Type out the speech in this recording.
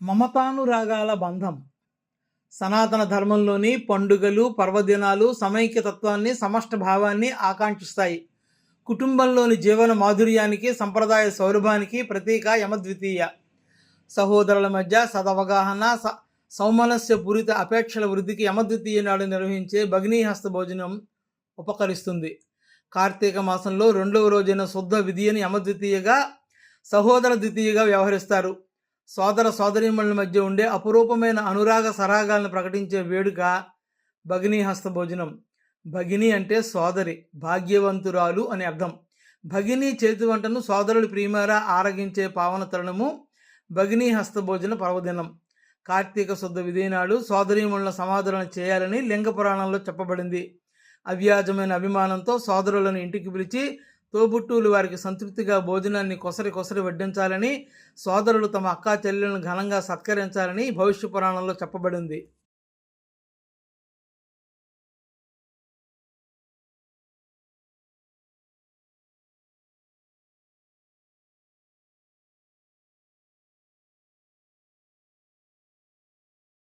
మమతానురాగాల బంధం సనాతన ధర్మంలోని పండుగలు, పర్వదినాలు సమైక్యతత్వాన్ని, సమష్ట భావాన్ని ఆకాంక్షిస్తాయి. కుటుంబంలోని జీవన మాధుర్యానికి, సంప్రదాయ సౌరభానికి ప్రతీక యమద్వితీయ. సహోదరుల మధ్య సదవగాహన, సౌమనస్య పూరిత అపేక్షల వృద్ధికి యమద్వితీయ నాడు నిర్వహించే భగినీహస్త భోజనం ఉపకరిస్తుంది. కార్తీక మాసంలో 2వ రోజైన శుద్ధ విధియని యమద్వితీయగా, సహోదర ద్వితీయగా వ్యవహరిస్తారు. సోదర సోదరీమణుల మధ్య ఉండే అపురూపమైన అనురాగ సరాగాలను ప్రకటించే వేడుక భగినీహస్త భోజనం. భగిని అంటే సోదరి, భాగ్యవంతురాలు అని అర్థం. భగిని చేతి వంటను సోదరులు ప్రియమారా ఆరగించే పావన తరుణము భగినీహస్త భోజన పర్వదినం. కార్తీక శుద్ధ విధినాడు సోదరీమణుల సమాధులను చేయాలని లింగ పురాణంలో చెప్పబడింది. అవ్యాజమైన అభిమానంతో సోదరులను ఇంటికి పిలిచి తోబుట్టువులు వారికి సంతృప్తిగా భోజనాన్ని కొసరి వడ్డించాలని, సోదరులు తమ అక్కా చెల్లెలను ఘనంగా సత్కరించాలని భవిష్య పురాణంలో చెప్పబడింది.